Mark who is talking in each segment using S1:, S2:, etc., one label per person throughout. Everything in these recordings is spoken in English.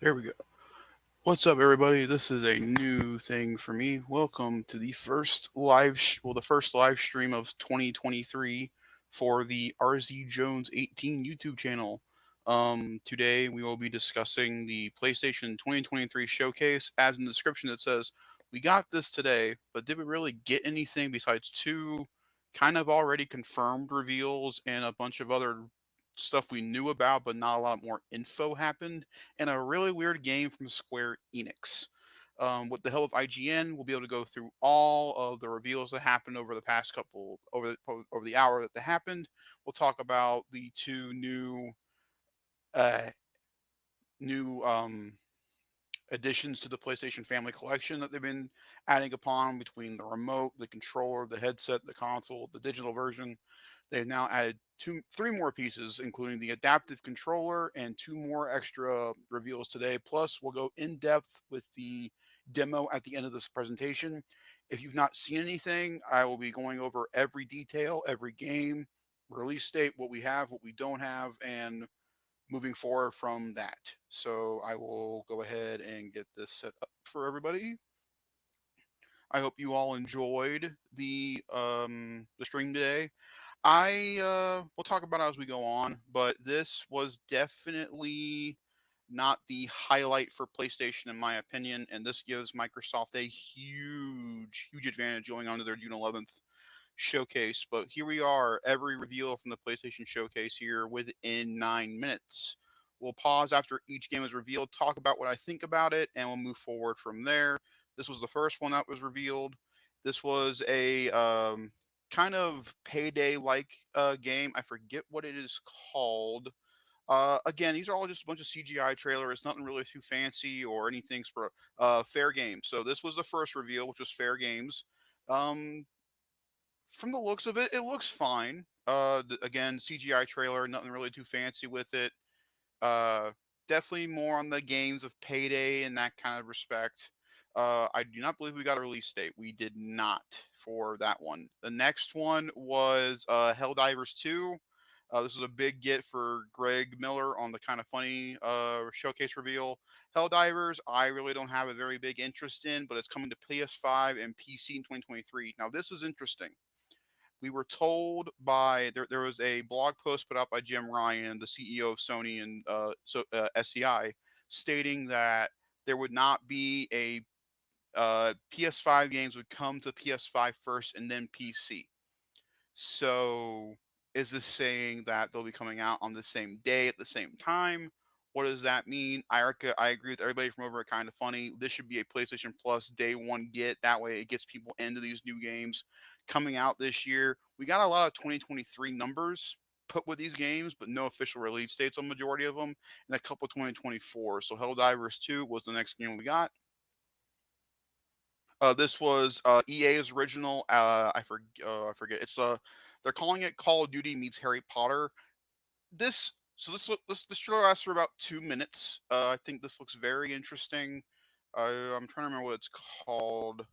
S1: There we go. What's up, everybody? This is a new thing for me. Welcome to the the first live stream of 2023 for the RZ Jones 18 YouTube channel. Today we will be discussing the PlayStation 2023 showcase. As in the description, it says, "We got this today, but did we really get anything besides two kind of already confirmed reveals and a bunch of other stuff we knew about, but not a lot more info happened?" And a really weird game from Square Enix. With the help of IGN, we'll be able to go through all of the reveals that happened over the past couple over the hour that they happened. We'll talk about the two uh, new additions to the PlayStation Family Collection that they've been adding upon between the remote, the controller, the headset, the console, the digital version. They've now added three more pieces, including the adaptive controller and two more extra reveals today. Plus, we'll go in depth with the demo at the end of this presentation. If you've not seen anything, I will be going over every detail, every game, release date, what we have, what we don't have, and moving forward from that. So I will go ahead and get this set up for everybody. I hope you all enjoyed the stream today. I will talk about it as we go on, but this was definitely not the highlight for PlayStation in my opinion, and this gives Microsoft a huge advantage going on to their June 11th showcase. But here we are, every reveal from the PlayStation showcase here within 9 minutes. We'll pause after each game is revealed, talk about what I think about it, and we'll move forward from there. This was the first one that was revealed. This was a kind of payday like game. I forget what it is called. Again, these are all just a bunch of CGI trailers, nothing really too fancy or anything for Fair Games. So this was the first reveal, which was Fair Games. Um, from the looks of it, it looks fine. Again, CGI trailer, nothing really too fancy with it. Uh, Definitely more on the games of Payday in that kind of respect. I do not believe we got a release date. We did not for that one. The next one was Helldivers 2. This was a big get for Greg Miller on the kind of funny showcase reveal. Helldivers, I really don't have a very big interest in, but it's coming to PS5 and PC in 2023. Now, this is interesting. We were told by there was a blog post put out by Jim Ryan, the CEO of Sony and SCI, stating that there would not be a PS5 games would come to PS5 first and then PC. So is this saying that they'll be coming out on the same day at the same time? What does that mean? I agree with everybody from over at Kind of Funny. This should be a PlayStation Plus day one get. That way it gets people into these new games coming out this year. We got a lot of 2023 numbers put with these games, but no official release dates on majority of them, and a couple 2024. So Helldivers 2 was the next game we got. This was EA's original. I forget. They're calling it Call of Duty meets Harry Potter. This trailer lasts for about 2 minutes. I think this looks very interesting. I'm trying to remember what it's called.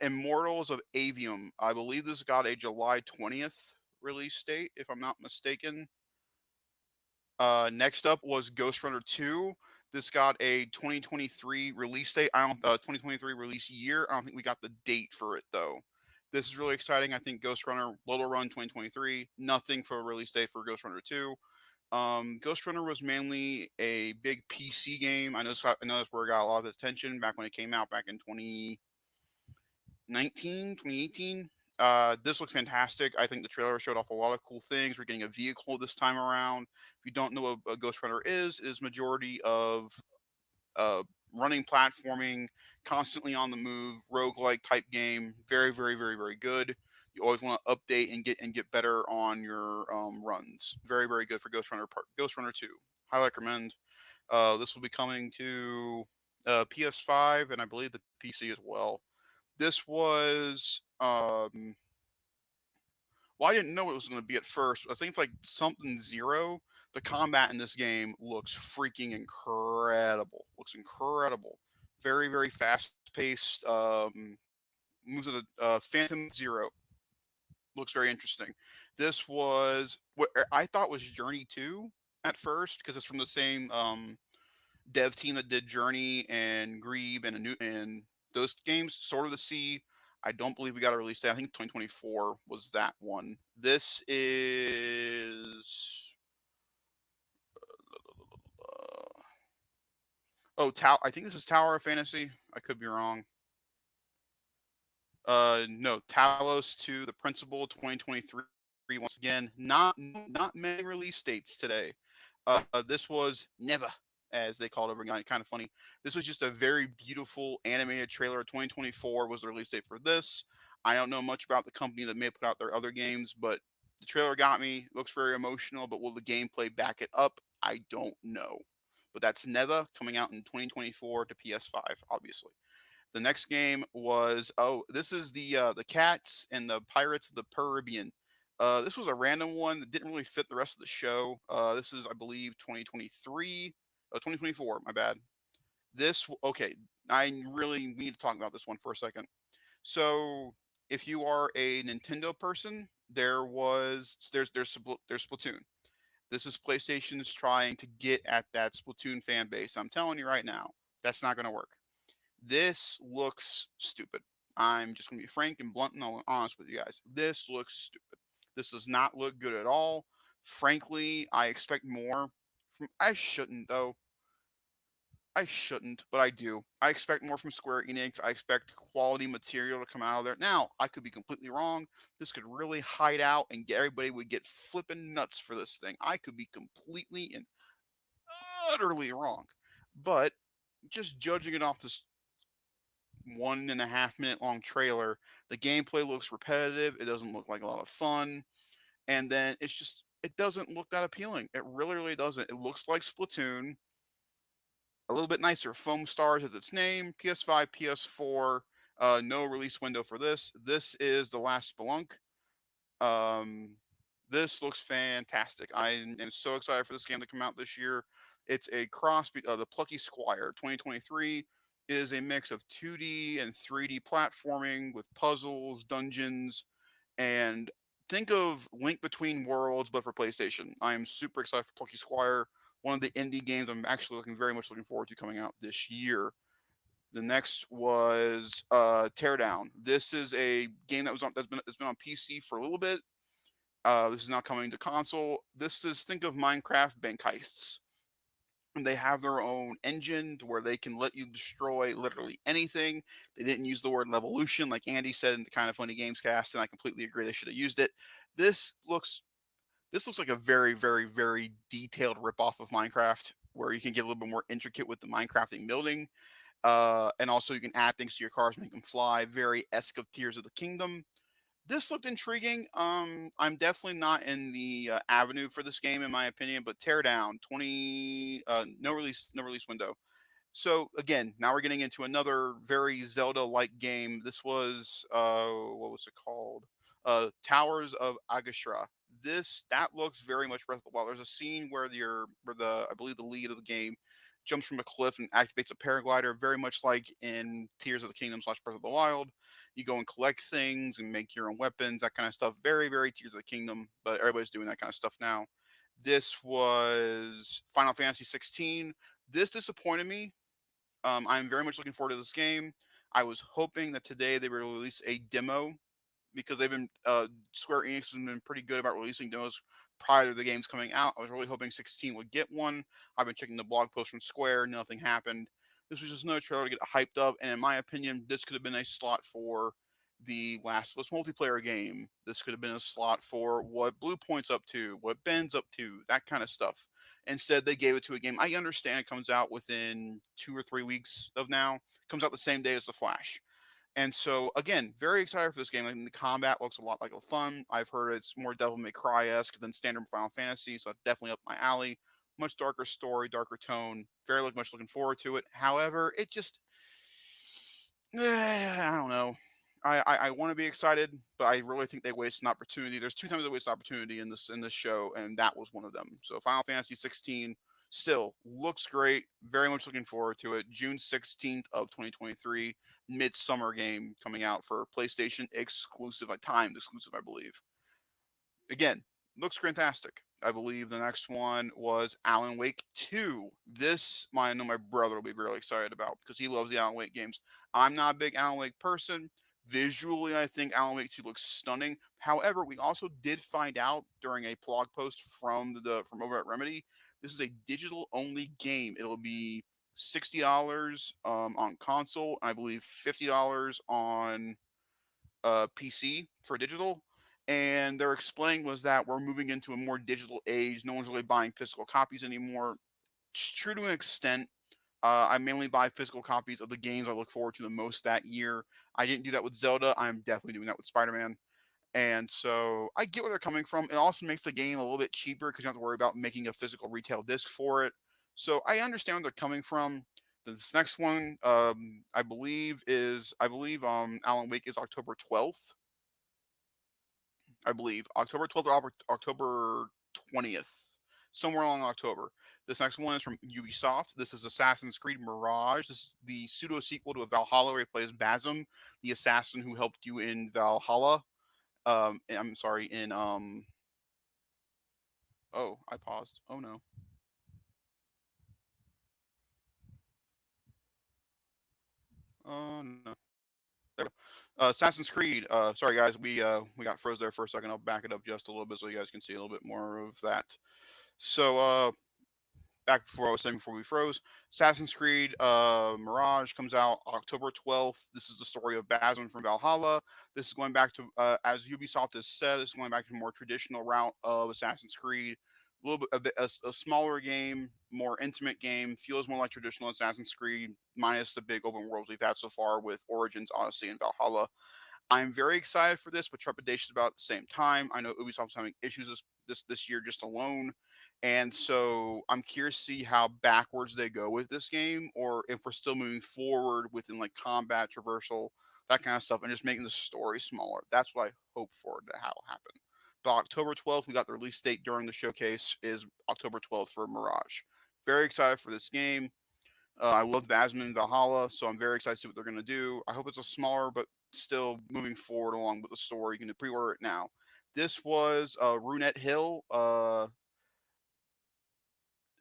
S1: Immortals of Avium. I believe this got a July 20th release date, if I'm not mistaken. Next up was Ghost Runner 2. This got a 2023 release date. I don't 2023 release year. I don't think we got the date for it though. This is really exciting. I think Ghost Runner Little Run 2023. Nothing for a release date for Ghost Runner 2. Ghost Runner was mainly a big PC game. I know that's where it got a lot of attention back when it came out back in 2018. This looks fantastic. I think the trailer showed off a lot of cool things. We're getting a vehicle this time around. If you don't know what a Ghost Runner is, it is majority of uh, running platforming, constantly on the move, roguelike type game. Very good. You always want to update and get better on your runs. Very good for Ghost Runner 2. Highly recommend. This will be coming to PS5 and I believe the PC as well. This was well, I didn't know it was going to be at first. I think it's like something zero. The combat in this game looks freaking incredible. Looks incredible. Very fast paced. Moves at a Phantom Zero. Looks very interesting. This was what I thought was Journey 2 at first because it's from the same dev team that did Journey and Grieve and those games. Sword of the Sea. I don't believe we got a release date. I think 2024 was that one. This is I think this is Tower of Fantasy. I could be wrong. No, Talos 2, The Principal 2023. Once again, not many release dates today. This was never, as they called it over again. Kind of funny. This was just a very beautiful animated trailer. 2024 was the release date for this. I don't know much about the company that may put out their other games, but the trailer got me. Looks very emotional, but will the gameplay back it up? I don't know. But that's Neva coming out in 2024 to PS5, obviously. The next game was this is the Cats and the Pirates of the Caribbean. This was a random one that didn't really fit the rest of the show. This is I believe 2023, 2024. My bad. Okay. We need to talk about this one for a second. So if you are a Nintendo person, there's Splatoon. This is PlayStation's trying to get at that Splatoon fan base. I'm telling you right now, that's not going to work. This looks stupid. I'm just going to be frank and blunt and honest with you guys. This looks stupid. This does not look good at all. Frankly, I expect more from. I shouldn't though. I shouldn't, but I do. I expect more from Square Enix. I expect quality material to come out of there. Now, I could be completely wrong. This could really hide out and everybody would get flipping nuts for this thing. I could be completely and utterly wrong. But just judging it off this 1.5 minute long trailer. The gameplay looks repetitive. It doesn't look like a lot of fun. And then it doesn't look that appealing. It really, really doesn't. It looks like Splatoon, a little bit nicer. Foam Stars is its name. PS5, PS4, no release window for this. This is The Last Spelunk. Um, this looks fantastic. I am so excited for this game to come out this year. It's a cross the Plucky Squire 2023 is a mix of 2D and 3D platforming with puzzles, dungeons, and think of Link Between Worlds but for PlayStation. I am super excited for Plucky Squire, one of the indie games I'm actually very much looking forward to coming out this year. The next was Teardown. This is a game that's been on PC for a little bit. This is now coming to console. This is think of Minecraft bank heists. And they have their own engine to where they can let you destroy literally anything. They didn't use the word Levolution like Andy said in the Kind of Funny Games cast, and I completely agree they should have used it. This looks this looks like a very, very, very detailed ripoff of Minecraft, where you can get a little bit more intricate with the Minecrafting building. And also you can add things to your cars, make them fly. Very esque of Tears of the Kingdom. This looked intriguing. I'm definitely not in the avenue for this game, in my opinion. But Teardown 20, no release window. So again, now we're getting into another very Zelda-like game. This was what was it called? Towers of Agashra. That looks very much Breath of the Wild. There's a scene where the I believe the lead of the game jumps from a cliff and activates a paraglider, very much like in Tears of the Kingdom / Breath of the Wild. You go and collect things and make your own weapons, that kind of stuff. Very, very Tears of the Kingdom, but everybody's doing that kind of stuff now. This was Final Fantasy 16. This disappointed me. I'm very much looking forward to this game. I was hoping that today they would release a demo because they've been Square Enix has been pretty good about releasing demos prior to the games coming out. I was really hoping 16 would get one. I've been checking the blog post from Square. Nothing happened. This was just another trailer to get hyped up, and in my opinion, this could have been a slot for the Last of Us multiplayer game. This could have been a slot for what Blue Point's up to, what Ben's up to, that kind of stuff. Instead, they gave it to a game. I understand it comes out within 2 or 3 weeks of now. It comes out the same day as The Flash. And so, again, very excited for this game. Like, the combat looks a lot like a fun. I've heard it's more Devil May Cry esque than standard Final Fantasy, so that's definitely up my alley. Much darker story, darker tone. Very much looking forward to it. However, it just, I don't know. I want to be excited, but I really think they wasted an opportunity. There's two times they wasted opportunity in this show, and that was one of them. So Final Fantasy 16 still looks great. Very much looking forward to it. June 16th of 2023, midsummer game coming out for PlayStation exclusive, a timed exclusive, I believe. Again, looks fantastic. I believe the next one was Alan Wake 2. This, I know my brother will be really excited about because he loves the Alan Wake games. I'm not a big Alan Wake person. Visually, I think Alan Wake 2 looks stunning. However, we also did find out during a blog post from over at Remedy, this is a digital only game. It'll be $60 on console, and I believe $50 on PC for digital. And their explaining was that we're moving into a more digital age. No one's really buying physical copies anymore. It's true to an extent. I mainly buy physical copies of the games I look forward to the most that year. I didn't do that with Zelda. I'm definitely doing that with Spider Man. And so I get where they're coming from. It also makes the game a little bit cheaper because you don't have to worry about making a physical retail disc for it. So I understand where they're coming from. This next one, I believe Alan Wake is October 12th. I believe October 12th or October 20th, somewhere along October. This next one is from Ubisoft. This is Assassin's Creed Mirage. This is the pseudo sequel to Valhalla, where he plays Basim, the assassin who helped you in Valhalla. I'm sorry, in Oh, I paused. Oh no. Oh no. There we go. Assassin's Creed. Sorry guys, we got froze there for a second. I'll back it up just a little bit so you guys can see a little bit more of that. So back before I was saying before we froze, Assassin's Creed Mirage comes out October 12th. This is the story of Basim from Valhalla. This is going back to, as Ubisoft has said, this is going back to a more traditional route of Assassin's Creed. A little bit, a smaller game, more intimate game, feels more like traditional Assassin's Creed, minus the big open worlds we've had so far with Origins, Odyssey, and Valhalla. I'm very excited for this, but trepidatious about at the same time. I know Ubisoft's having issues this year just alone, and so I'm curious to see how backwards they go with this game, or if we're still moving forward within like combat, traversal, that kind of stuff, and just making the story smaller. That's what I hope for to how happen. But October 12th, we got the release date during the showcase is October 12th for Mirage. Very excited for this game. I loved Basman and Valhalla, so I'm very excited to see what they're going to do. I hope it's a smaller, but still moving forward along with the story. You can pre-order it now. This was Runette Hill.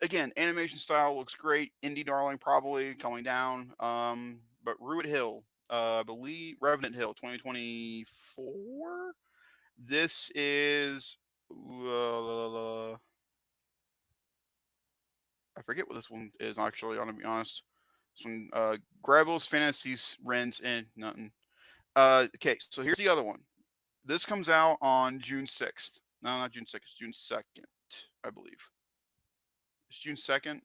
S1: Again, animation style looks great. Indie darling probably coming down. But Ruined Hill, I believe Revenant Hill 2024. This is I forget what this one is actually. I'm gonna be honest. This one, Gravel's Fantasies Rents and nothing. Okay, so here's the other one. This comes out on June 6th. No, not June 6th. It's June 2nd, I believe. It's June 2nd.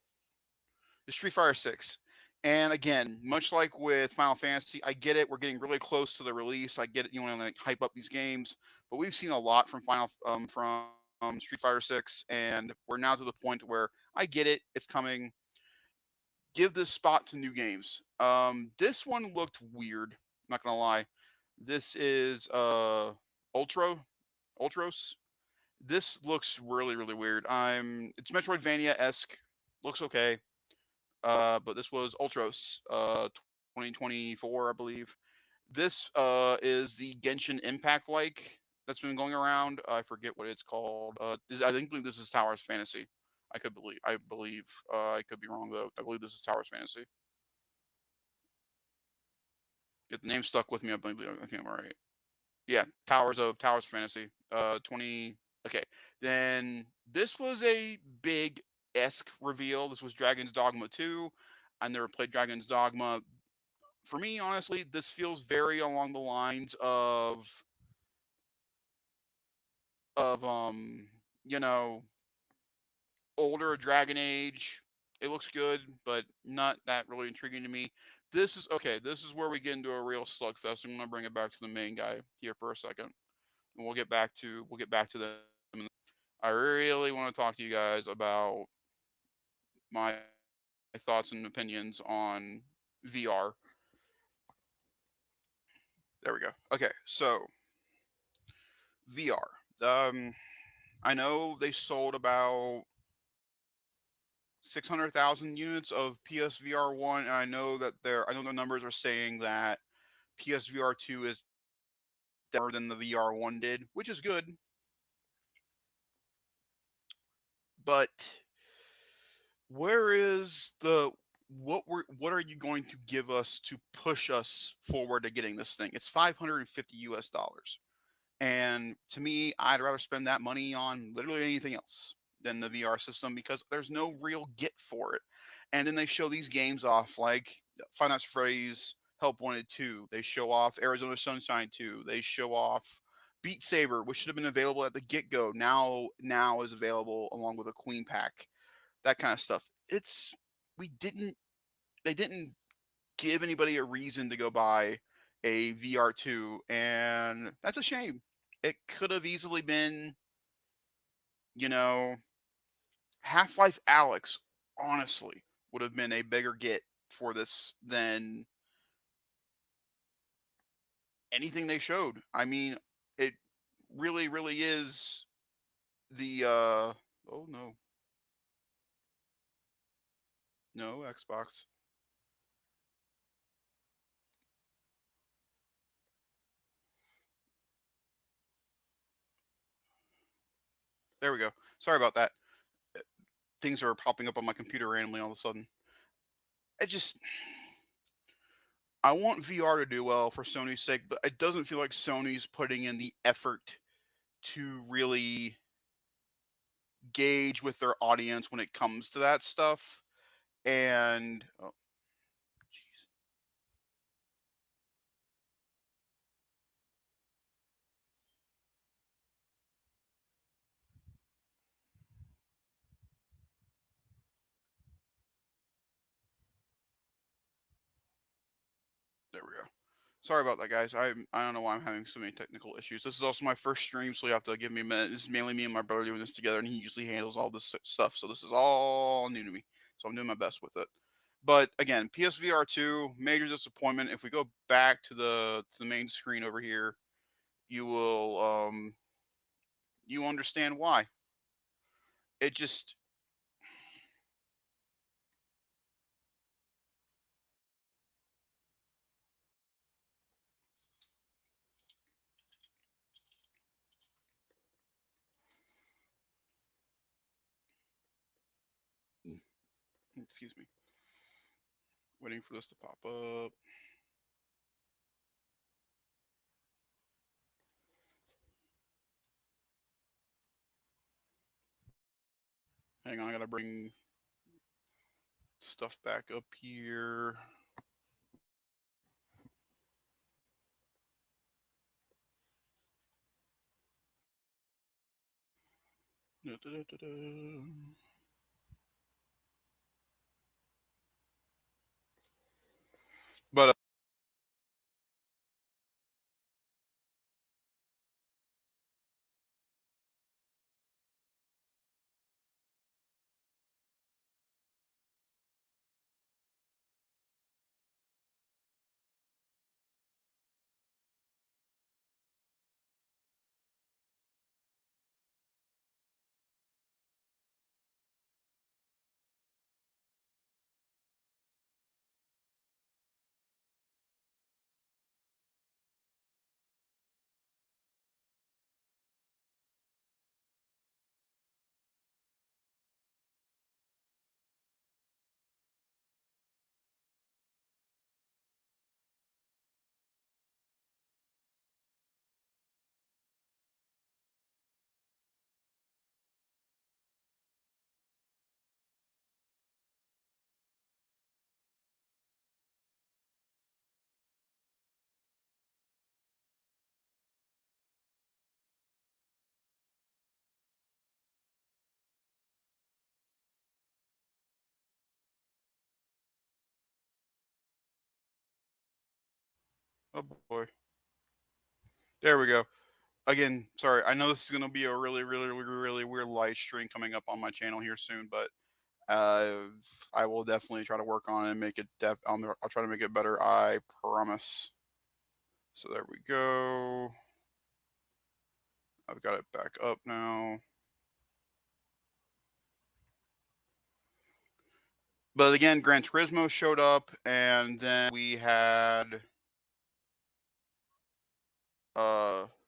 S1: It's Street Fighter 6. And again, much like with Final Fantasy, I get it. We're getting really close to the release. I get it. You want to like hype up these games, but we've seen a lot from Street Fighter 6, and we're now to the point where I get it. It's coming. Give this spot to new games. This one looked weird. Not gonna lie. This is Ultra Ultros. This looks really really weird. It's Metroidvania esque. Looks okay. But this was Ultros 2024, I believe. This is the Genshin Impact like that's been going around. I forget what it's called. I think believe this is Towers Fantasy. I believe. I could be wrong though. I believe this is Towers Fantasy. If the name stuck with me, I think I'm right. Yeah, Towers Fantasy. 20. Okay, then this was a big esque reveal. This was Dragon's Dogma 2. I never played Dragon's Dogma. For me, honestly, this feels very along the lines of you know older Dragon Age. It looks good, but not that really intriguing to me. This is okay. This is where we get into a real slugfest. I'm gonna bring it back to the main guy here for a second, and we'll get back to them. I really want to talk to you guys about my thoughts and opinions on VR. There we go. Okay, so VR. I know they sold about 600,000 units of PSVR 1, and I know the numbers are saying that PSVR 2 is better than the VR 1 did, which is good. But where is the what are you going to give us to push us forward to getting this thing? It's 550 US dollars. And to me, I'd rather spend that money on literally anything else than the VR system because there's no real get for it. And then they show these games off like Five Nights at Freddy's Help Wanted 2. They show off Arizona Sunshine 2. They show off Beat Saber, which should have been available at the get-go. Now is available along with a Queen pack. That kind of stuff. It's we didn't they didn't give anybody a reason to go buy a VR2, and that's a shame. It could have easily been, you know, Half Life Alex, honestly, would have been a bigger get for this than anything they showed. I mean, it really, really is the, oh no, no, Xbox. There we go. Sorry about that. Things are popping up on my computer randomly all of a sudden. I just, I want VR to do well for Sony's sake, but it doesn't feel like Sony's putting in the effort to really gauge with their audience when it comes to that stuff. And oh, jeez, there we go. Sorry about that, guys. I don't know why I'm having so many technical issues. This is also my first stream, so you have to give me a minute. This is mainly me and my brother doing this together, and he usually handles all this stuff. So this is all new to me. So I'm doing my best with it. But again, PSVR 2, major disappointment. If we go back to the main screen over here, you will you understand why. It just excuse me. Waiting for this to pop up. Hang on, I gotta bring stuff back up here. Da, da, da, da, da. But oh boy, there we go. Again, sorry. I know this is gonna be a really, really, really, really weird live stream coming up on my channel here soon, but uh, I will definitely try to work on it and make it. I'll try to make it better. I promise. So there we go. I've got it back up now. But again, Gran Turismo showed up, and then we had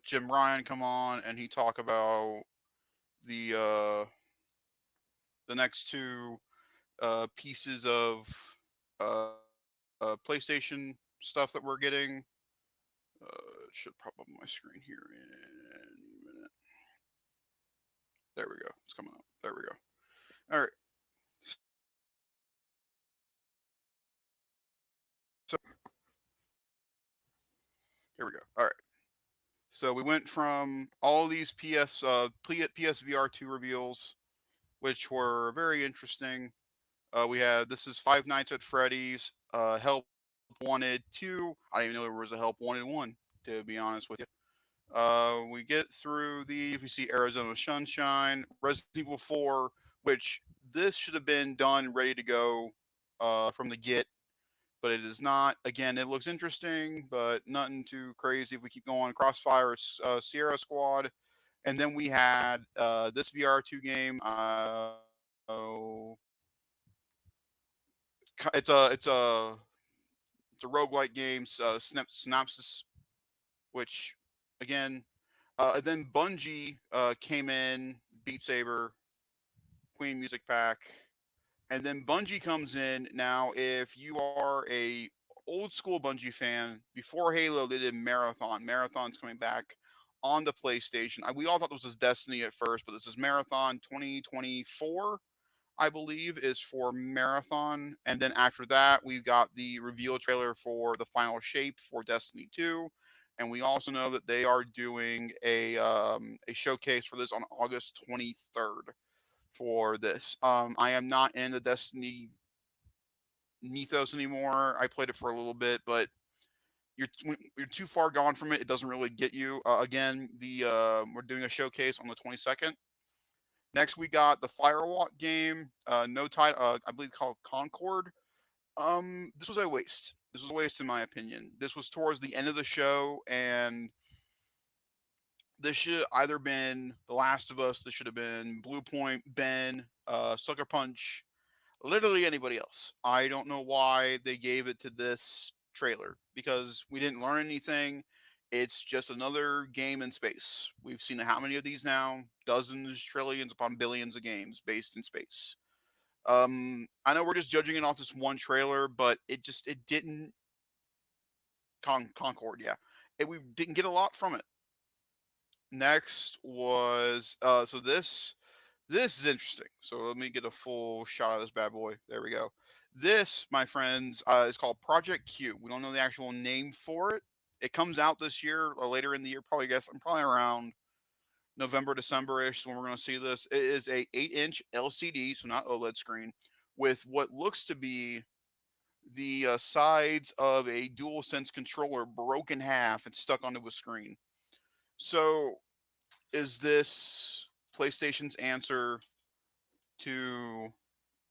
S1: Jim Ryan come on, and he talk about the the next two pieces of PlayStation stuff that we're getting. Should pop up on my screen here in a minute. There we go. It's coming up. There we go. All right. So here we go. All right. So we went from all these PSVR 2 reveals, which were very interesting. We had this is Five Nights at Freddy's, Help Wanted 2. I didn't even know there was a Help Wanted 1, to be honest with you. We get through these. We see Arizona Sunshine, Resident Evil 4, which this should have been done, ready to go from the get, but it is not. Again, it looks interesting, but nothing too crazy. If we keep going, Crossfire, Sierra Squad, and then we had this VR2 game. It's a roguelike game, Synopsis, which again, and then Bungie came in, Beat Saber, Queen Music Pack, and then Bungie comes in. Now, if you are a old school Bungie fan, before Halo they did Marathon. Marathon's coming back on the PlayStation. We all thought this was Destiny at first, but this is Marathon 2024. I believe, is for Marathon. And then after that, we've got the reveal trailer for the final shape for Destiny 2. And we also know that they are doing a showcase for this on August 23rd for this. I am not in the Destiny mythos anymore. I played it for a little bit, but you're too far gone from it. It doesn't really get you. Again, the we're doing a showcase on the 22nd. Next, we got the Firewalk game. No title. I believe it's called Concord. This was a waste. This was a waste, in my opinion. This was towards the end of the show, and this should either been The Last of Us. This should have been Blue Point, Ben, Sucker Punch, literally anybody else. I don't know why they gave it to this trailer because we didn't learn anything. It's just another game in space. We've seen how many of these now? Dozens, trillions upon billions of games based in space. I know we're just judging it off this one trailer, but it didn't Concord, yeah. We didn't get a lot from it. Next was so this is interesting. So let me get a full shot of this bad boy. There we go. This, my friends, is called Project Q. We don't know the actual name for it. It comes out this year or later in the year. I'm probably around November, December-ish when we're going to see this. It is a 8-inch LCD, so not OLED screen, with what looks to be the sides of a DualSense controller broken half and stuck onto a screen. So, is this PlayStation's answer to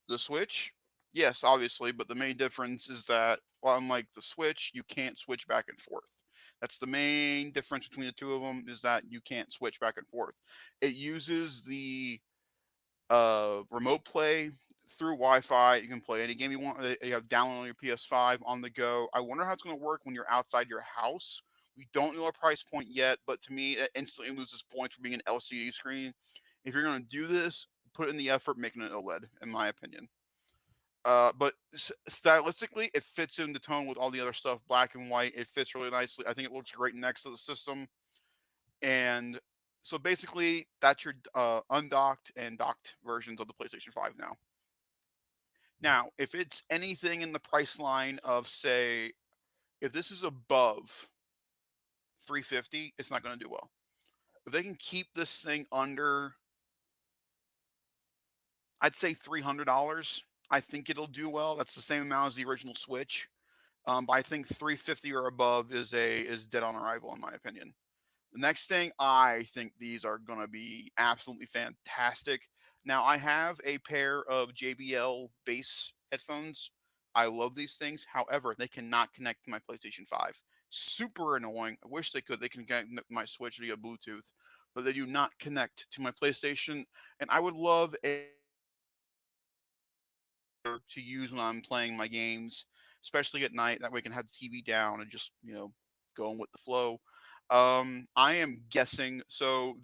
S1: the Switch? Yes, obviously, but the main difference is that, well, unlike the Switch, you can't switch back and forth. That's the main difference between the two of them, is that you can't switch back and forth. It uses the remote play through Wi-Fi. You can play any game you want. You have download on your PS5 on the go. I wonder how it's going to work when you're outside your house. We don't know a price point yet, but to me, it instantly loses points for being an LCD screen. If you're going to do this, put in the effort making it OLED, in my opinion. But stylistically, it fits in the tone with all the other stuff, black and white. It fits really nicely. I think it looks great next to the system. And so basically, that's your undocked and docked versions of the PlayStation 5 now. Now, if it's anything in the price line of, say, if this is above 350, it's not going to do well. If they can keep this thing under, I'd say $300, I think it'll do well. That's the same amount as the original Switch. But I think 350 or above is dead on arrival, in my opinion. The next thing, I think these are going to be absolutely fantastic. Now, I have a pair of JBL bass headphones. I love these things. However, they cannot connect to my PlayStation 5. Super annoying. I wish they could. They can connect my Switch via Bluetooth, but they do not connect to my PlayStation. And I would love to use when I'm playing my games, especially at night. That way I can have the TV down and just, going with the flow. I am guessing. So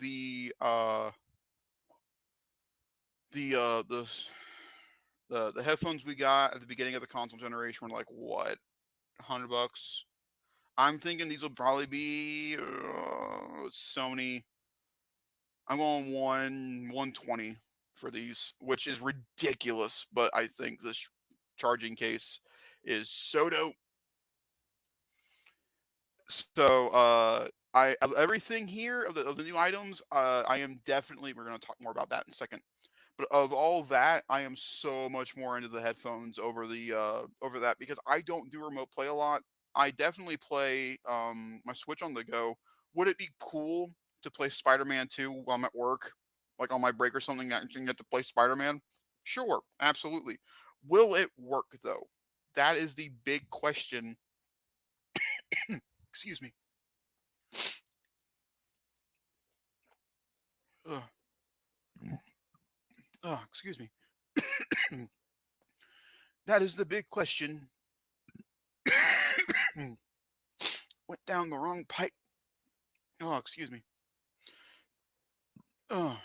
S1: The headphones we got at the beginning of the console generation were like what, $100. I'm thinking these will probably be Sony. I'm going 120 for these, which is ridiculous, but I think this charging case is so dope. So I of everything here of the new items, I am definitely, we're gonna talk more about that in a second. But of all that, I am so much more into the headphones over that because I don't do remote play a lot. I definitely play my Switch on the go. Would it be cool to play Spider-Man 2 while I'm at work, like on my break or something? I can get to play Spider-Man. Sure, absolutely. Will it work though? That is the big question. Excuse me. Ugh, excuse me. That is the big question. Went down the wrong pipe. Oh, excuse me. Oh,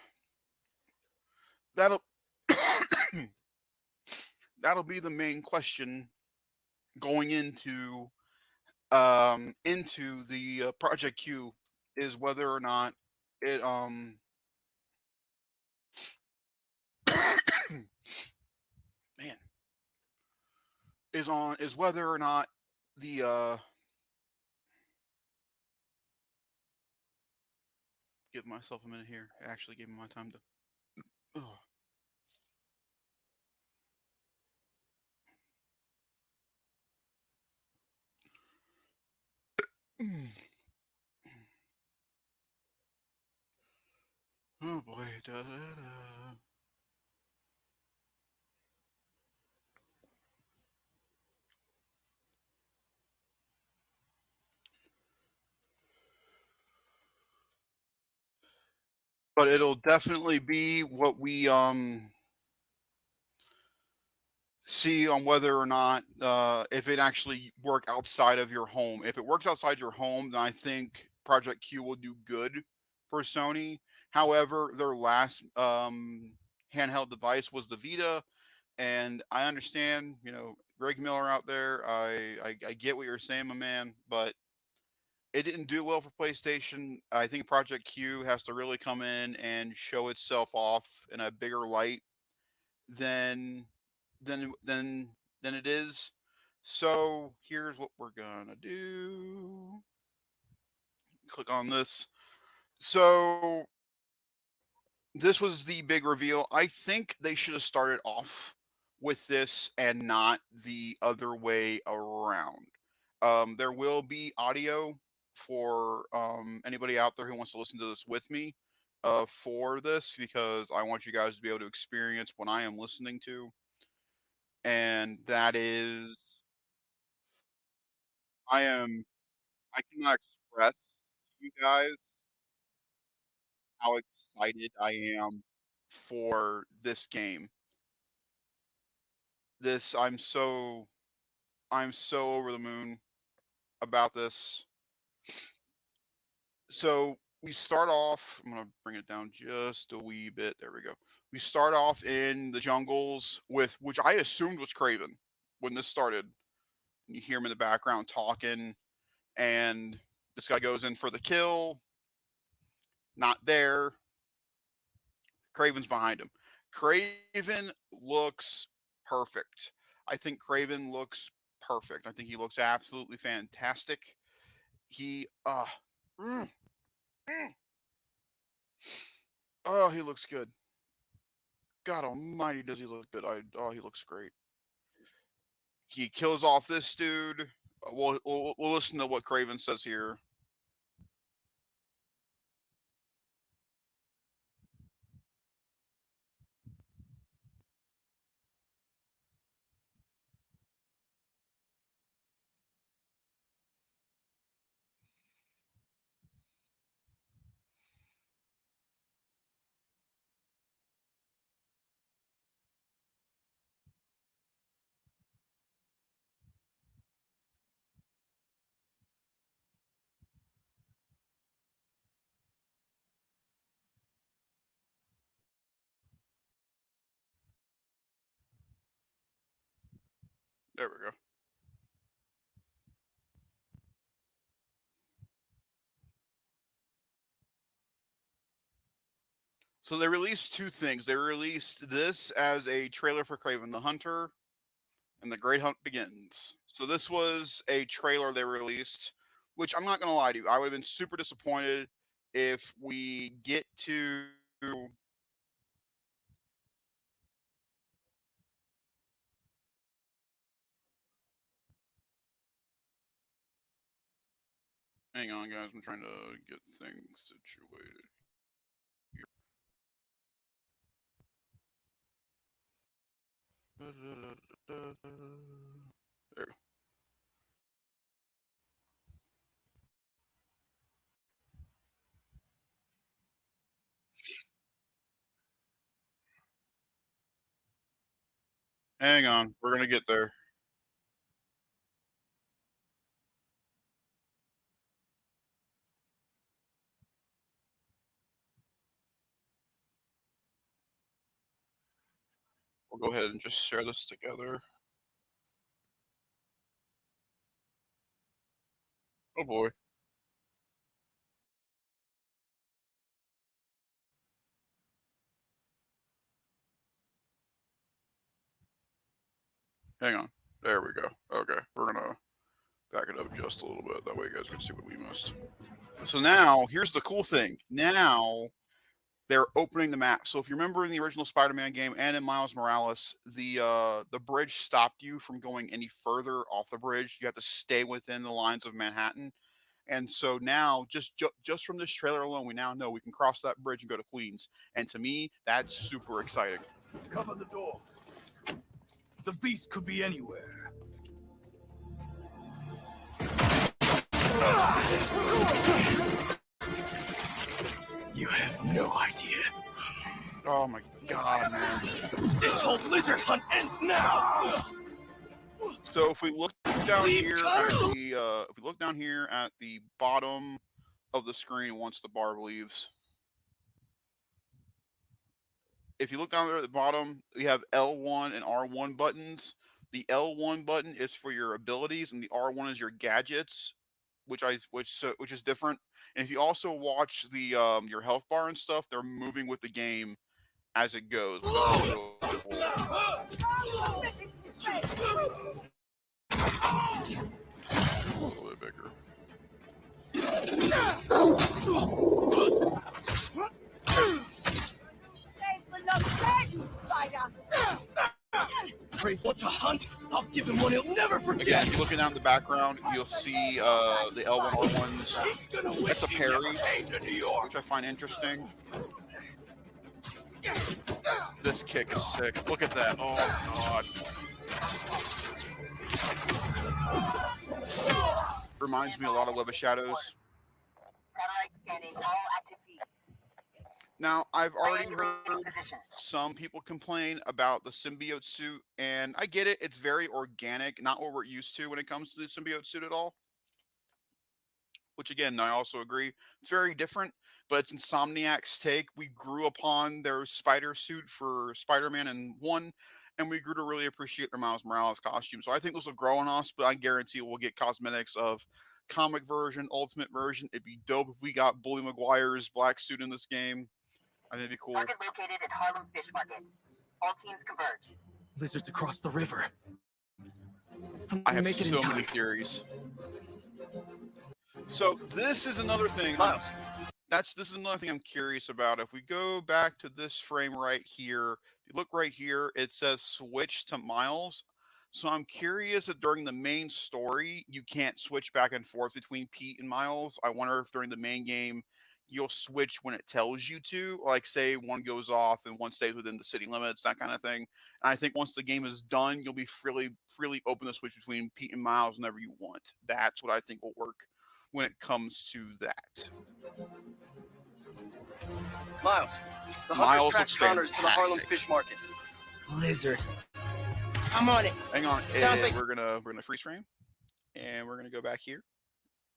S1: that'll that'll be the main question going into the Project Q, is whether or not it man is whether or not the give myself a minute here. I actually gave me my time to. Oh. Oh boy. Da, da, da. But it'll definitely be what we see on whether or not if it actually work outside of your home. If it works outside your home, then I think Project Q will do good for Sony. However, their last handheld device was the Vita, and I understand, Greg Miller out there. I get what you're saying, my man, but it didn't do well for PlayStation. I think Project Q has to really come in and show itself off in a bigger light than than than than it is. So here's what we're gonna do. Click on this. So this was the big reveal. I think they should have started off with this and not the other way around. There will be audio for anybody out there who wants to listen to this with me for this, because I want you guys to be able to experience what I am listening to, and that is I cannot express to you guys how excited I am for this game. This I'm so over the moon about this. So we start off, I'm gonna bring it down just a wee bit. There we go. We start off in the jungles with, which I assumed was Craven when this started. You hear him in the background talking, and this guy goes in for the kill. Not there. Craven's behind him. Craven looks perfect. I think Craven looks perfect. I think he looks absolutely fantastic. He mm, mm, oh, he looks good. God almighty, does he look good. He looks great. He kills off this dude. We'll listen to what Craven says here. So they released two things. They released this as a trailer for Kraven the Hunter, and the Great Hunt Begins. So this was a trailer they released, which I'm not gonna lie to you, I would have been super disappointed if we get to hang on guys, I'm trying to get things situated. There. Hang on, we're gonna get there. We'll go ahead and just share this together. Oh boy. Hang on. There we go. Okay, we're gonna back it up just a little bit. That way you guys can see what we missed. So now, here's the cool thing. Now, they're opening the map. So if you remember in the original Spider-Man game and in Miles Morales, the bridge stopped you from going any further off the bridge. You have to stay within the lines of Manhattan. And so now, just from this trailer alone, we now know we can cross that bridge and go to Queens. And to me, that's super exciting.
S2: Cover the door. The beast could be anywhere. You have no idea.
S1: Oh my god, man.
S2: This whole lizard hunt ends now!
S1: So if we look down here at the if we look down here at the bottom of the screen once the barb leaves. If you look down there at the bottom, we have L1 and R1 buttons. The L1 button is for your abilities, and the R1 is your gadgets, which is different. And if you also watch the your health bar and stuff, they're moving with the game as it goes. A little bit bigger.
S2: Crave wants a hunt. I'll give him one he'll never forget.
S1: Again, looking down the background, you'll see the L1 R1s. That's a parry, which I find interesting. This kick is sick. Look at that. Oh god. Reminds me a lot of Web of Shadows.
S3: Satellite scanning all active feeds.
S1: Now, I've already heard some people complain about the symbiote suit, and I get it. It's very organic, not what we're used to when it comes to the symbiote suit at all. Which, again, I also agree. It's very different, but it's Insomniac's take. We grew upon their spider suit for Spider-Man in 1, and we grew to really appreciate their Miles Morales costume. So I think this will grow on us, but I guarantee we'll get cosmetics of comic version, ultimate version. It'd be dope if we got Bully Maguire's black suit in this game. I think it'd be cool.
S3: Target located at Harlem Fish Market. All teams converge.
S2: Lizards across the river.
S1: I have so many theories. So this is another thing.
S2: Miles.
S1: This is another thing I'm curious about. If we go back to this frame right here, if you look right here, it says switch to Miles. So I'm curious if during the main story you can't switch back and forth between Pete and Miles. I wonder if during the main game you'll switch when it tells you to, like say one goes off and one stays within the city limits, that kind of thing. And I think once the game is done, you'll be freely open to switch between Pete and Miles whenever you want. That's what I think will work when it comes to that.
S4: Miles, the
S1: Miles
S4: Hunter's track counters to the Harlem Fish Market.
S3: Lizard. I'm on it.
S1: Hang on,
S3: Sounds like
S1: we're gonna freeze frame, and we're gonna go back here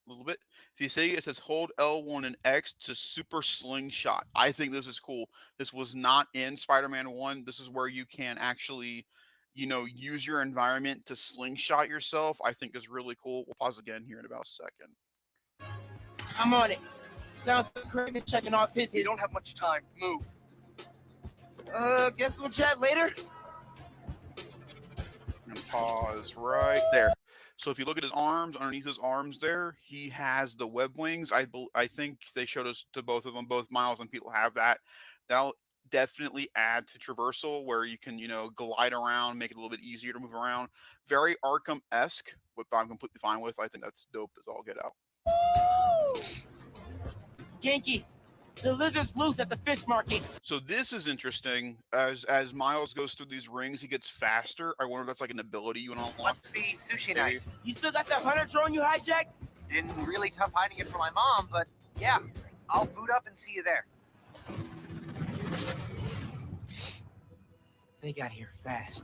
S1: a little bit. If you see, it says hold L1 and X to super slingshot. I think this is cool. This was not in Spider-Man 1. This is where you can actually, use your environment to slingshot yourself. I think is really cool. We'll pause again here in about a second.
S3: I'm on it. Sounds like Kraven checking off his
S4: We
S3: hit.
S4: don't have much time. Move.
S5: Guess we'll chat later.
S1: And pause right there. So if you look at his arms, underneath his arms there, he has the web wings. I think they showed us to both of them. Both Miles and Pete will have that. That'll definitely add to traversal where you can, glide around, make it a little bit easier to move around. Very Arkham-esque, which I'm completely fine with. I think that's dope as all get out.
S5: Genki, the lizard's loose at the fish market.
S1: So this is interesting. As Miles goes through these rings, he gets faster. I wonder if that's like an ability you want to unlock.
S4: Must be sushi night.
S5: You still got that hunter drone you hijacked?
S4: Been really tough hiding it from my mom, but yeah, I'll boot up and see you there.
S5: They got here fast.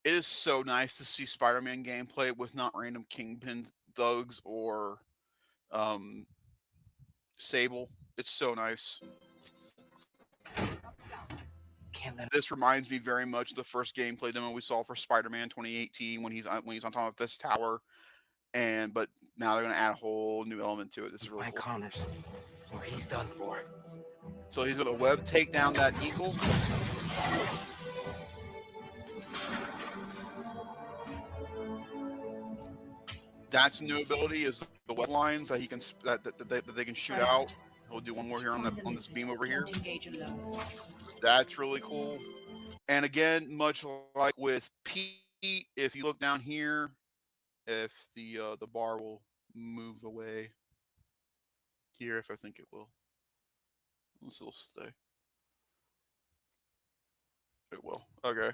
S1: It is so nice to see Spider-Man gameplay with not random Kingpin thugs or Sable. It's so nice.
S5: Can't let
S1: This reminds me very much of the first gameplay demo we saw for Spider-Man 2018 when he's on top of this tower, but now they're gonna add a whole new element to it. This is really
S5: find
S1: cool.
S5: Connors, or he's done for.
S1: So he's gonna web take down that eagle. That's a new ability is the web lines that he can that they can shoot out. We'll do one more here on this beam over here. That's really cool. And again, much like with Pete, if you look down here, if the bar will move away here, if I think it will. This will stay. It will. Okay.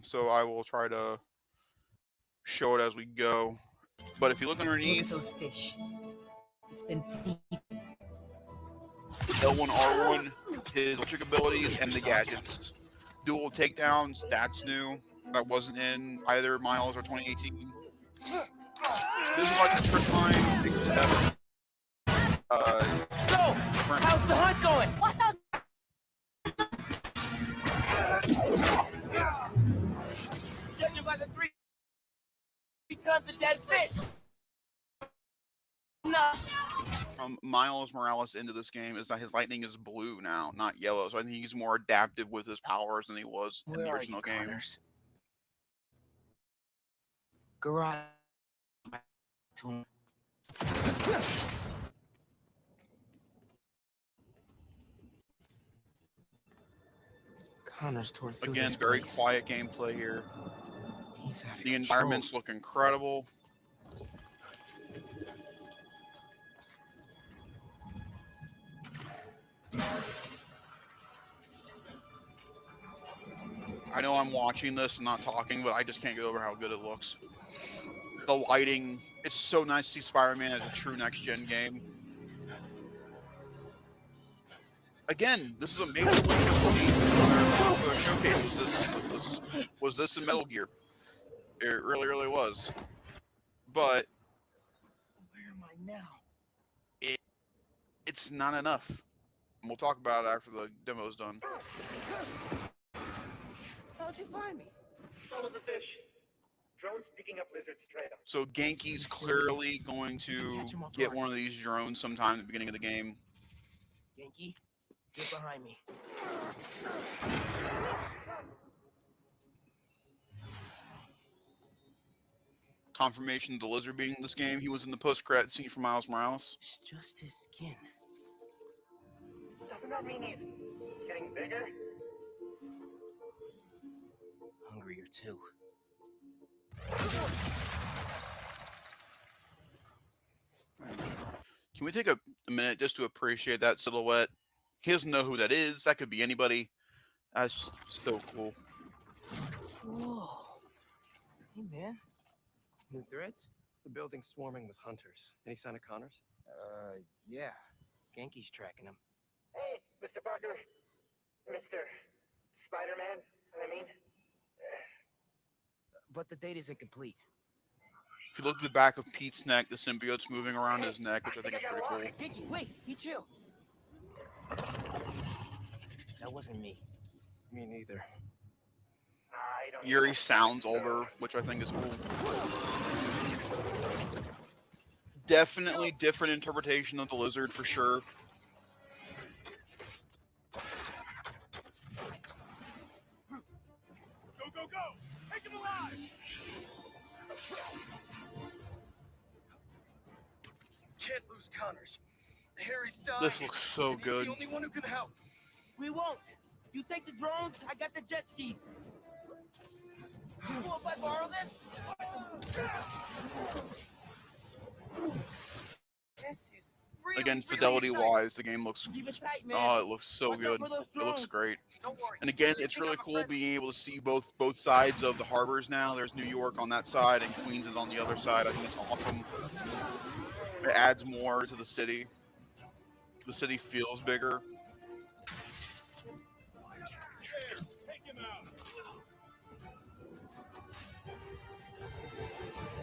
S1: So I will try to show it as we go. But if you look
S6: Look at
S1: underneath,
S6: those fish. It's been
S1: L1, R1, his electric abilities, and the gadgets. Dual takedowns, that's new. That wasn't in either Miles or 2018. This is like the trip line, except
S5: So,
S1: different.
S5: how's the hunt going?
S6: Watch out!
S5: Judging by the three times the dead fish. No.
S1: Miles Morales into this game is that his lightning is blue now, not yellow. So I think he's more adaptive with his powers than he was in the original game.
S5: Garage. Connors tore through
S1: Again,
S5: this
S1: very
S5: place.
S1: quiet gameplay here.
S5: He's out of
S1: The
S5: control.
S1: environments look incredible. I know I'm watching this and not talking, but I just can't get over how good it looks. The lighting, it's so nice to see Spider-Man as a true next-gen game. Again, this is a major leap for the showcase. Was this in Metal Gear? It really, really was. But
S5: Where am I now?
S1: it's not enough. And we'll talk about it after the demo's done.
S5: How'd you find me?
S7: Follow the fish. Drones picking up lizard's trail.
S1: So Genki's clearly going to get one of these drones sometime at the beginning of the game.
S5: Genki, get behind me.
S1: Confirmation of the lizard being in this game. He was in the post-credit scene for Miles Morales.
S5: It's just his skin.
S7: Doesn't that mean he's getting bigger?
S5: Hungrier too.
S1: Can we take a minute just to appreciate that silhouette? He doesn't know who that is. That could be anybody. That's so cool.
S5: Whoa. Hey, man. New threats?
S8: The building's swarming with hunters. Any sign of Connors?
S5: Yeah. Genki's tracking him.
S7: Hey, Mr. Parker. Mr. Spider-Man, I mean.
S5: But the date isn't complete.
S1: If you look at the back of Pete's neck, the symbiote's moving around his neck, which I think is pretty cool.
S5: Genki, wait, be chill. That wasn't me.
S8: Me neither.
S7: I don't
S1: Yuri
S7: know.
S1: sounds older, which I think is cool. Definitely different interpretation of the lizard for sure.
S2: Go! Take him alive!
S8: Can't lose Connors. Harry's dying.
S1: This looks so
S8: and he's
S1: good.
S8: the only one who can help.
S5: We won't. You take the drones, I got the jet skis. Cool if I borrow this?
S4: This is really,
S1: Again,
S4: really
S1: fidelity
S4: exciting.
S1: wise, the game looks.
S5: Keep it tight, man.
S1: Oh, it looks so
S5: Watch out
S1: good.
S5: for those
S1: It looks
S5: drones.
S1: great.
S4: Don't worry.
S1: And again,
S4: You
S1: it's
S4: think
S1: really
S4: I'm a
S1: cool
S4: friend?
S1: being able to see both sides of the harbors now. There's New York on that side and Queens is on the other side. I think it's awesome. It adds more to the city. The city feels bigger.
S2: Take him out!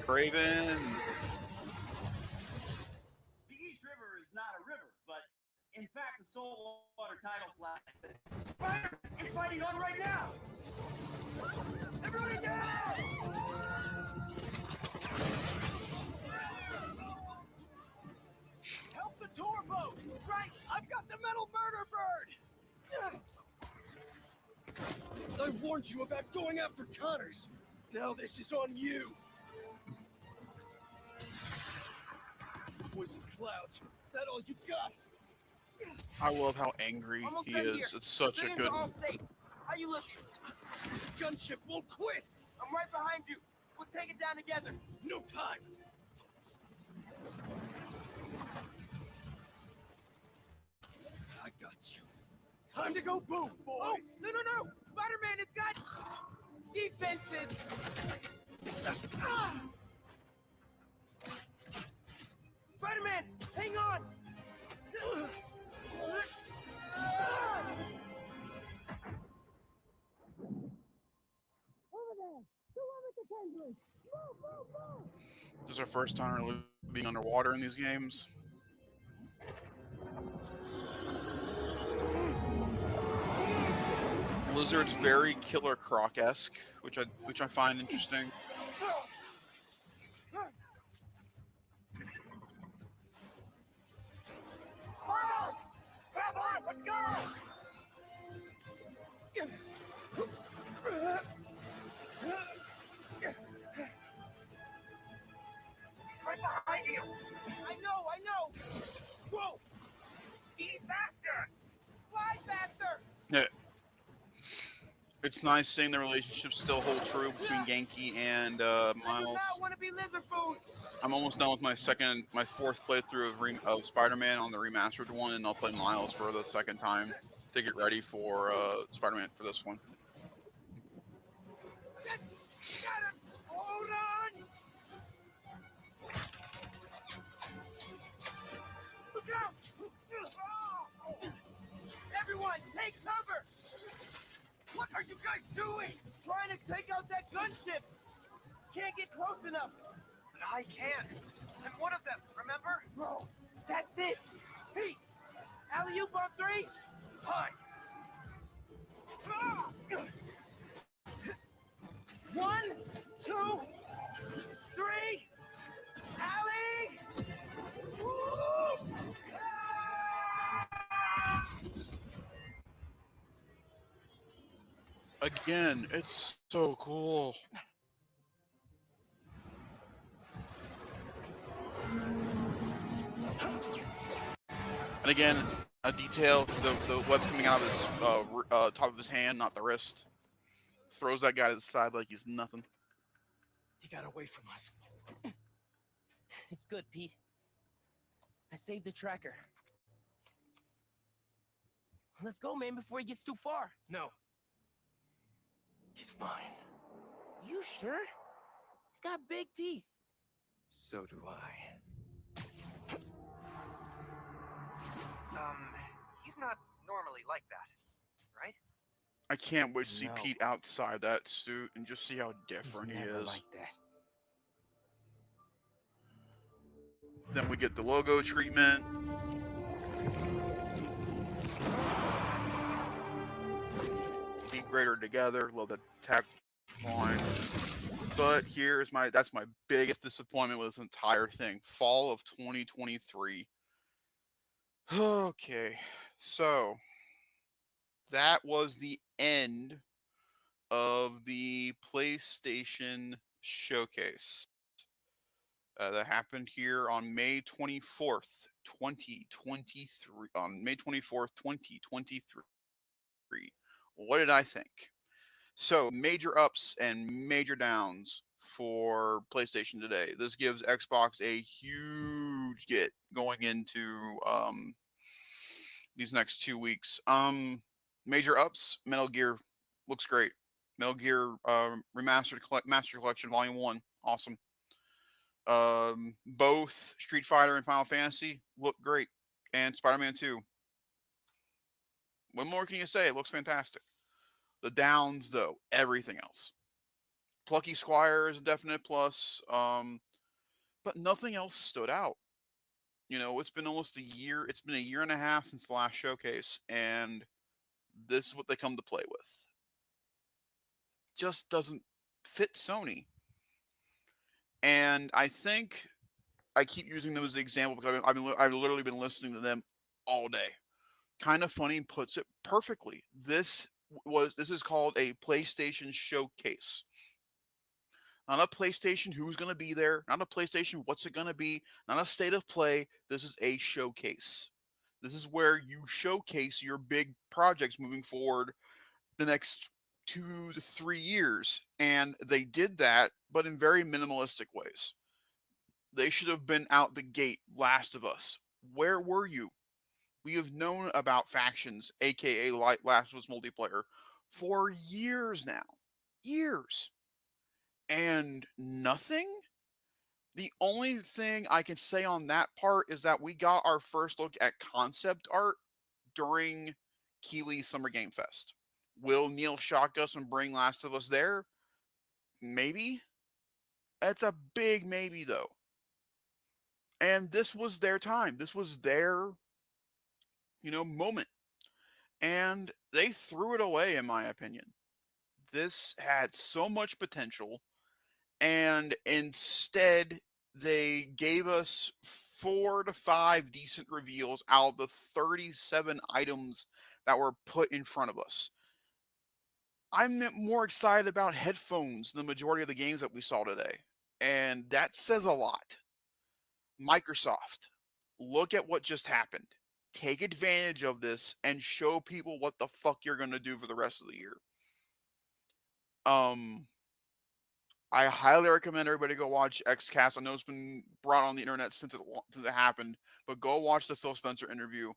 S1: Craven.
S5: The East River is not a river, but in fact a saltwater tidal flat. Spider is fighting on right now! Everybody down!
S2: Help the tour boat! Right! I've got the metal murder bird!
S8: I warned you about going after Connors. Now this is on you. Poison clouds. That all you got?
S1: I love how angry
S5: Almost
S1: he
S5: done
S1: is.
S5: here.
S1: It's such a
S5: Civilians
S1: good.
S5: are all safe. How you looking?
S8: This gunship won't quit.
S5: I'm right behind you. We'll take it down together.
S8: No time. I got you.
S2: Time to go boom, boys!
S5: Oh, no! Spider-Man has got defenses! Ah! Spider-Man, hang on!
S1: This is our first time really being underwater in these games. Lizard's very Killer Croc-esque, which I find interesting.
S3: Grab on, let's go! He's right behind you!
S5: I know! Whoa!
S3: Be faster!
S5: Fly faster!
S1: Yeah. It's nice seeing the relationship still hold true between Genki and
S5: I do
S1: Miles.
S5: not want to be lizard food!
S1: I'm almost done with my fourth playthrough of Spider-Man on the remastered one, and I'll play Miles for the second time to get ready for Spider-Man for this one.
S5: Got him! Hold on! Look out! Everyone, take cover!
S2: What are you guys doing?
S5: Trying to take out that gunship! Can't get close enough!
S4: But I can. I'm one of them, remember?
S5: Bro, that's it! Pete! Alley-oop on 3!
S2: Fine.
S5: Ah! 1, 2, 3! Alley! Woo!
S1: Again, it's so cool. And again, a detail, the what's coming out of his top of his hand, not the wrist. Throws that guy to the side like he's nothing.
S8: He got away from us.
S5: It's good, Pete. I saved the tracker. Let's go, man, before he gets too far.
S8: No. He's mine.
S5: You sure? He's got big teeth.
S8: So do I.
S4: He's not normally like that, right?
S1: I can't wait to see
S5: No.
S1: Pete outside that suit and just see how different he
S5: Never
S1: is.
S5: like that.
S1: Then we get the logo treatment. Be greater together. Love that tagline. But that's my biggest disappointment with this entire thing. Fall of 2023. Okay, so that was the end of the PlayStation Showcase that happened here on May 24th, 2023. On May 24th, 2023. What did I think? So, major ups and major downs for PlayStation today. This gives Xbox a huge get going into these next 2 weeks. Major ups: Metal Gear looks great. Metal Gear Remastered Master Collection Volume 1, awesome. Both Street Fighter and Final Fantasy look great, and Spider-Man 2. What more can you say? It looks fantastic. The downs, though, everything else. Plucky Squire is a definite plus, but nothing else stood out. You know, it's been almost a year. It's been a year and a half since the last showcase, and this is what they come to play with. Just doesn't fit Sony. And I think I keep using them as the example because I've literally been listening to them all day. Kind of Funny puts it perfectly. This is called a PlayStation Showcase. Not a PlayStation who's going to be there, not a PlayStation what's it going to be, not a state of play. This is a showcase. This is where you showcase your big projects moving forward the next 2 to 3 years. And they did that, but in very minimalistic ways. They should have been out the gate. Last of Us. Where were you? We have known about factions, aka Last of Us multiplayer, for years now. Years. And nothing? The only thing I can say on that part is that we got our first look at concept art during Keighley's Summer Game Fest. Will Neil shock us and bring Last of Us there? Maybe. It's a big maybe, though. And this was their time. This was their, moment. And they threw it away, in my opinion. This had so much potential, and instead they gave us 4 to 5 decent reveals out of the 37 items that were put in front of us. I'm more excited about headphones than the majority of the games that we saw today, and that says a lot. Microsoft, look at what just happened. Take advantage of this and show people what the fuck you're going to do for the rest of the year. I highly recommend everybody go watch XCast. I know it's been brought on the internet since it happened, but go watch the Phil Spencer interview.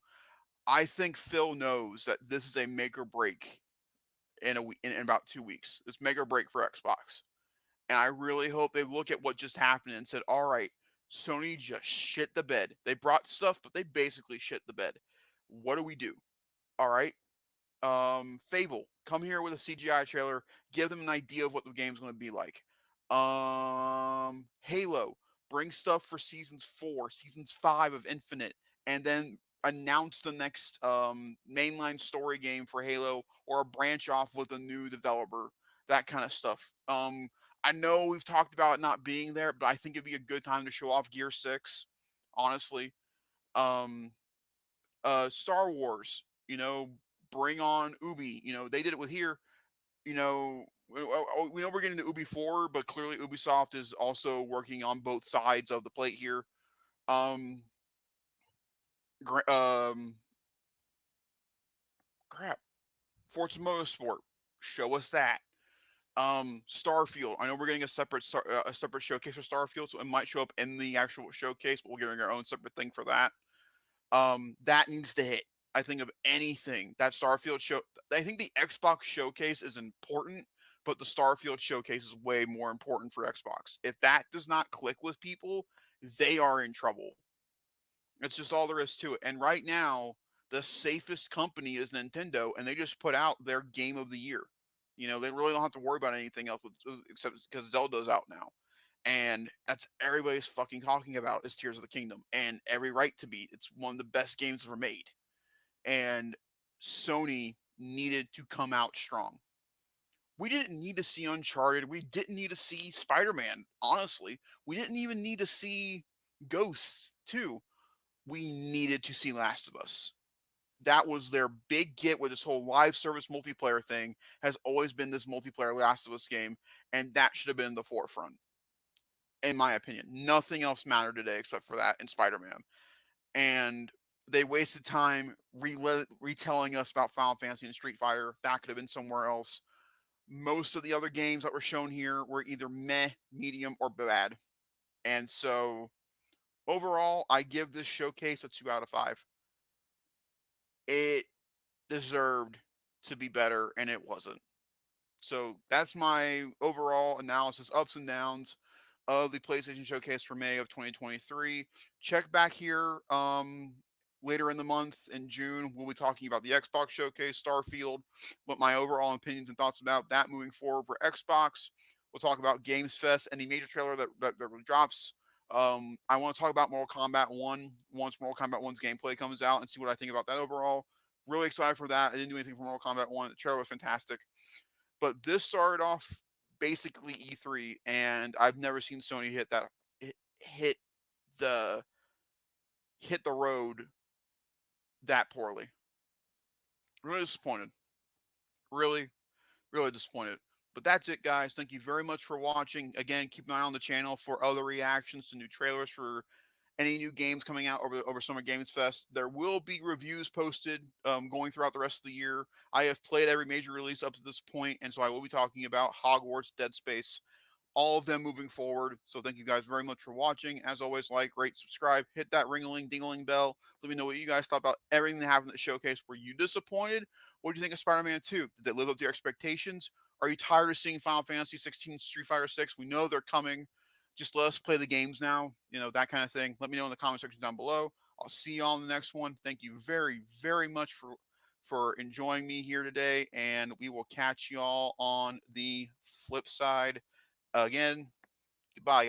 S1: I think Phil knows that this is a make or break in about 2 weeks. It's make or break for Xbox. And I really hope they look at what just happened and said, all right, Sony just shit the bed. They brought stuff, but they basically shit the bed. What do we do? All right. Fable, come here with a CGI trailer. Give them an idea of what the game's going to be like. Halo, bring stuff for seasons 4, seasons 5 of Infinite, and then announce the next mainline story game for Halo, or a branch off with a new developer. That kind of stuff. I know we've talked about it not being there, but I think it'd be a good time to show off Gear 6. Honestly, Star Wars. Bring on Ubi. They did it with here. We know we're getting to Ubi 4, but clearly Ubisoft is also working on both sides of the plate here. Crap. Forza Motorsport, show us that. Starfield, I know we're getting a separate showcase for Starfield, so it might show up in the actual showcase, but we're getting our own separate thing for that. That needs to hit. I think of anything that Starfield show. I think the Xbox showcase is important, but the Starfield showcase is way more important for Xbox. If that does not click with people, they are in trouble. It's just all there is to it. And right now, the safest company is Nintendo, and they just put out their game of the year. They really don't have to worry about anything else except because Zelda's out now. And that's everybody's fucking talking about is Tears of the Kingdom. And every right to be. It's one of the best games ever made. And Sony needed to come out strong. We didn't need to see Uncharted. We didn't need to see Spider-Man, honestly. We didn't even need to see Ghosts 2. We needed to see Last of Us. that was their big get with this whole live service multiplayer thing, has always been this multiplayer Last of Us game, and that should have been in the forefront, in my opinion. Nothing else mattered today except for that in Spider-Man. And they wasted time retelling us about Final Fantasy and Street Fighter. That could have been somewhere else. Most of the other games that were shown here were either meh, medium, or bad. And so overall, I give this showcase a 2 out of 5. It deserved to be better, and it wasn't. So that's my overall analysis, ups and downs of the PlayStation Showcase for May of 2023. Check back here later in the month in June. We'll be talking about the Xbox Showcase, Starfield, what my overall opinions and thoughts about that moving forward for Xbox. We'll talk about Games Fest, any major trailer that drops. I want to talk about Mortal Kombat 1 once Mortal Kombat 1's gameplay comes out and see what I think about that overall. Really excited for that. I didn't do anything for Mortal Kombat 1. The trailer was fantastic. But this started off basically E3, and I've never seen Sony hit the road that poorly. Really disappointed. Really, really disappointed. But that's it, guys. Thank you very much for watching. Again, keep an eye on the channel for other reactions to new trailers for any new games coming out over Summer Games Fest. There will be reviews posted going throughout the rest of the year. I have played every major release up to this point, and so I will be talking about Hogwarts, Dead Space, all of them moving forward. So thank you guys very much for watching. As always, like, rate, subscribe, hit that ring-a-ling, ding-a-ling bell. Let me know what you guys thought about everything that happened at the showcase. Were you disappointed? What do you think of Spider-Man 2? Did they live up to your expectations? Are you tired of seeing Final Fantasy 16, Street Fighter 6? We know they're coming. Just let us play the games now, that kind of thing. Let me know in the comment section down below. I'll see you all in the next one. Thank you very, very much for enjoying me here today, and we will catch you all on the flip side. Again, goodbye, y'all.